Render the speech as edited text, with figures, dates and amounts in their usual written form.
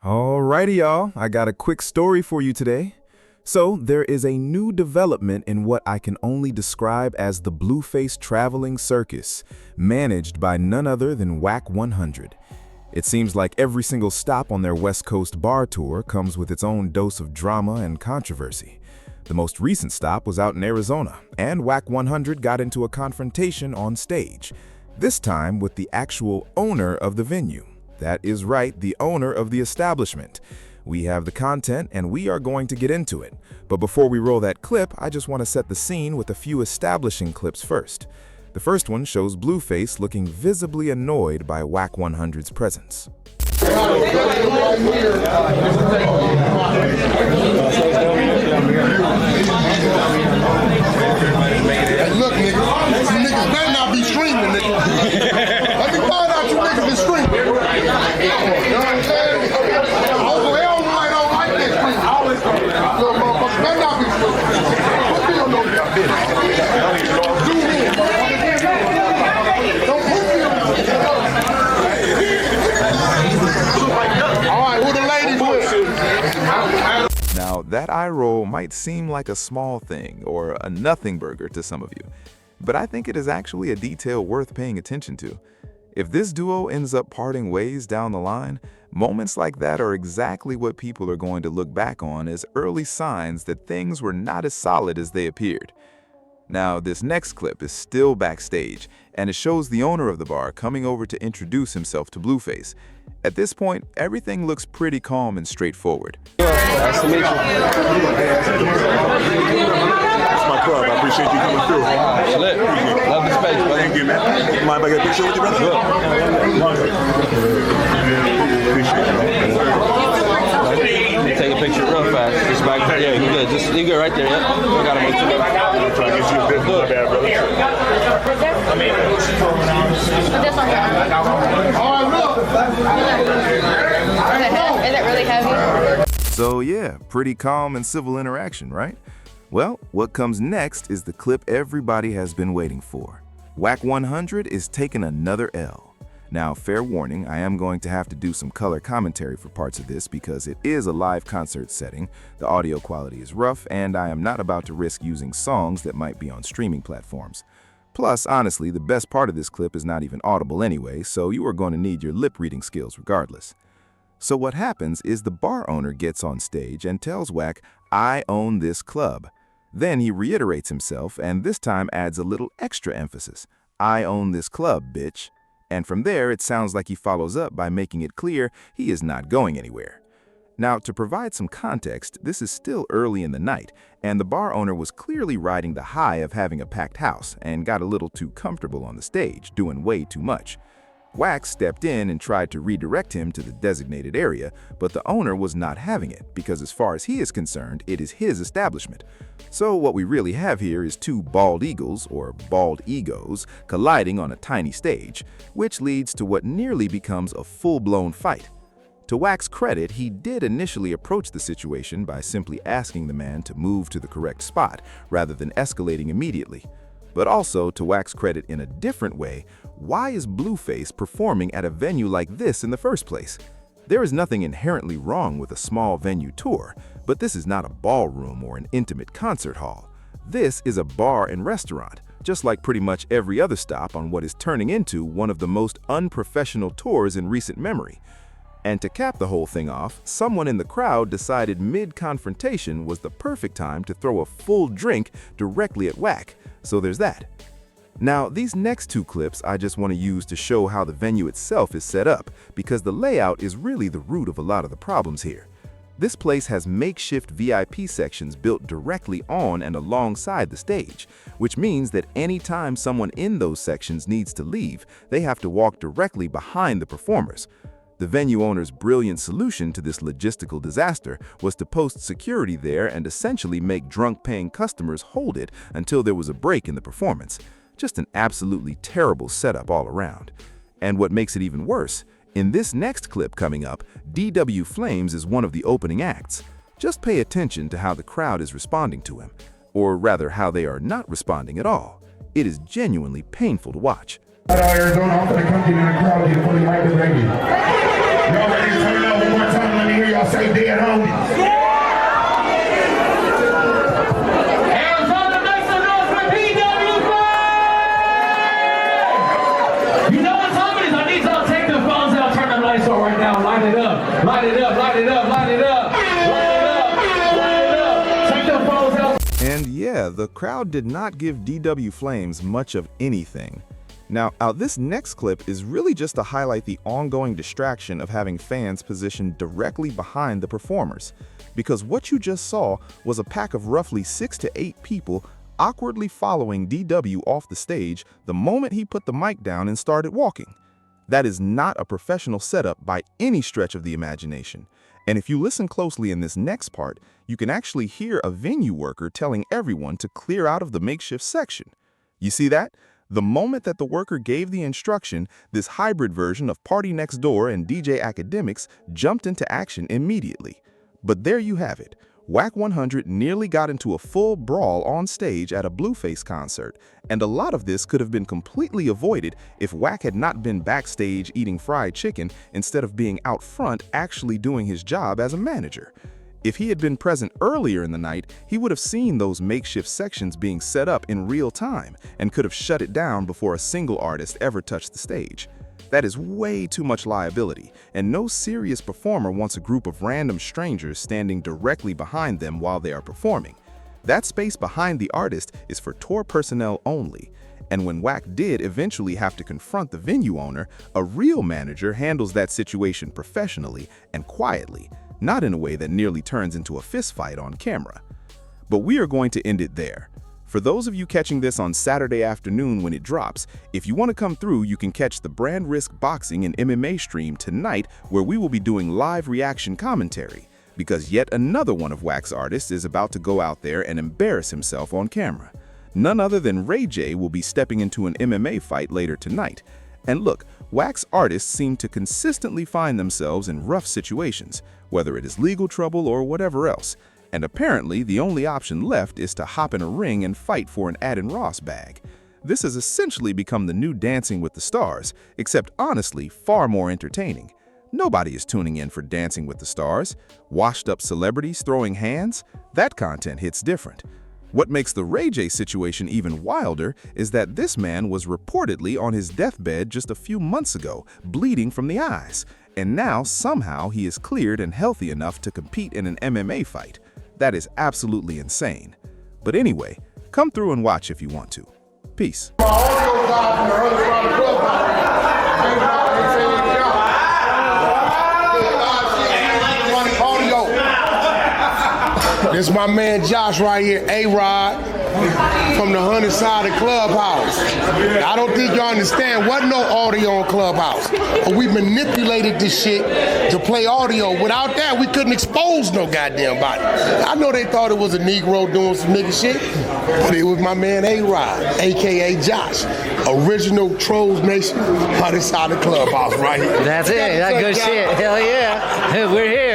Alrighty, y'all. I got a quick story for you today. So, there is a new development in what I can only describe as the Blueface traveling circus, managed by none other than Wack100. It seems like every single stop on their West Coast bar tour comes with its own dose of drama and controversy. The most recent stop was out in Arizona, and Wack100 got into a confrontation on stage, this time with the actual owner of the venue. That is right, the owner of the establishment. We have the content and we are going to get into it. But before we roll that clip, I just want to set the scene with a few establishing clips first. The first one shows Blueface looking visibly annoyed by Wack100's presence. Hey, look, nigga, these niggas better not be streaming, nigga. Let me find out you niggas is streaming. You know what I'm saying? Also, they don't like that streaming. Little motherfuckers better not be streaming. Put me on those business. Do me. Don't put me on those business. All right, who the ladies with? Now, that eye roll might seem like a small thing or a nothing burger to some of you, but I think it is actually a detail worth paying attention to. If this duo ends up parting ways down the line, moments like that are exactly what people are going to look back on as early signs that things were not as solid as they appeared. Now, this next clip is still backstage, and it shows the owner of the bar coming over to introduce himself to Blueface. At this point, everything looks pretty calm and straightforward. Nice to meet you. That's my club. I appreciate you coming through. Lit. Love the space, brother. Thank you, man. Mind if I get a picture with you, brother? Good. Appreciate you. Take a picture real fast. Just back there. Yeah, you good. You good right there. Yep. I got him. I'm trying to get you a bit more bad, brother. Is it really heavy? So yeah, pretty calm and civil interaction, right? Well, what comes next is the clip everybody has been waiting for. Wack100 is taking another L. Now, fair warning, I am going to have to do some color commentary for parts of this because it is a live concert setting, the audio quality is rough, and I am not about to risk using songs that might be on streaming platforms. Plus, honestly, the best part of this clip is not even audible anyway, so you are going to need your lip reading skills regardless. So what happens is the bar owner gets on stage and tells Wack, "I own this club." Then he reiterates himself and this time adds a little extra emphasis. "I own this club, bitch." And from there, it sounds like he follows up by making it clear he is not going anywhere. Now, to provide some context, this is still early in the night, and the bar owner was clearly riding the high of having a packed house and got a little too comfortable on the stage, doing way too much. Wack stepped in and tried to redirect him to the designated area, but the owner was not having it because as far as he is concerned, it is his establishment. So what we really have here is two bald eagles, or bald egos, colliding on a tiny stage, which leads to what nearly becomes a full-blown fight. To Wack's credit, he did initially approach the situation by simply asking the man to move to the correct spot rather than escalating immediately. But also, to Wack's credit in a different way, why is Blueface performing at a venue like this in the first place? There is nothing inherently wrong with a small venue tour, but this is not a ballroom or an intimate concert hall. This is a bar and restaurant, just like pretty much every other stop on what is turning into one of the most unprofessional tours in recent memory. And to cap the whole thing off, someone in the crowd decided mid-confrontation was the perfect time to throw a full drink directly at Wack, so there's that. Now, these next two clips I just want to use to show how the venue itself is set up, because the layout is really the root of a lot of the problems here. This place has makeshift VIP sections built directly on and alongside the stage, which means that any time someone in those sections needs to leave, they have to walk directly behind the performers. The venue owner's brilliant solution to this logistical disaster was to post security there and essentially make drunk-paying customers hold it until there was a break in the performance. Just an absolutely terrible setup all around. And what makes it even worse, in this next clip coming up, DW Flames is one of the opening acts. Just pay attention to how the crowd is responding to him, or rather how they are not responding at all. It is genuinely painful to watch. Arizona, I'm gonna come to you in the crowd here for the mic is ready. Y'all ready to turn it up one more time? Let me hear Y'all say dead homies. Arizona, make some noise for PWF! You know what time it is? I need y'all to take the phones out, turn the lights on right now. Light it up. Light it up, light it up, light it up. Light it up, light it up. Take the phones out. And yeah, the crowd did not give DW Flames much of anything. Now, this next clip is really just to highlight the ongoing distraction of having fans positioned directly behind the performers, because what you just saw was a pack of roughly 6 to 8 people awkwardly following DW off the stage the moment he put the mic down and started walking. That is not a professional setup by any stretch of the imagination. And if you listen closely in this next part, you can actually hear a venue worker telling everyone to clear out of the makeshift section. You see that? The moment that the worker gave the instruction, this hybrid version of Party Next Door and DJ Academics jumped into action immediately. But there you have it. Wack100 nearly got into a full brawl on stage at a Blueface concert, and a lot of this could have been completely avoided if Wack had not been backstage eating fried chicken instead of being out front actually doing his job as a manager. If he had been present earlier in the night, he would have seen those makeshift sections being set up in real time and could have shut it down before a single artist ever touched the stage. That is way too much liability, and no serious performer wants a group of random strangers standing directly behind them while they are performing. That space behind the artist is for tour personnel only. And when Wack did eventually have to confront the venue owner, a real manager handles that situation professionally and quietly, not in a way that nearly turns into a fistfight on camera. But we are going to end it there. For those of you catching this on Saturday afternoon when it drops, if you want to come through, you can catch the Brand Risk Boxing and MMA stream tonight, where we will be doing live reaction commentary, because yet another one of Wack's artists is about to go out there and embarrass himself on camera. None other than Ray J will be stepping into an MMA fight later tonight. And look, Wack's artists seem to consistently find themselves in rough situations, whether it is legal trouble or whatever else. And apparently, the only option left is to hop in a ring and fight for an Adin Ross bag. This has essentially become the new Dancing with the Stars, except honestly, far more entertaining. Nobody is tuning in for Dancing with the Stars. Washed-up celebrities throwing hands? That content hits different. What makes the Ray J situation even wilder is that this man was reportedly on his deathbed just a few months ago, bleeding from the eyes. And now, somehow, he is cleared and healthy enough to compete in an MMA fight. That is absolutely insane. But anyway, come through and watch if you want to. Peace. This is my man Josh right here, A-Rod, from the 100 side of Clubhouse. I don't think y'all understand, wasn't no audio on Clubhouse. But we manipulated this shit to play audio. Without that, we couldn't expose no goddamn body. I know they thought it was a Negro doing some nigga shit, but it was my man A-Rod, AKA Josh. Original Trolls Nation, 100 side of Clubhouse right here. That's it, that's good shit. Hell yeah. We're here.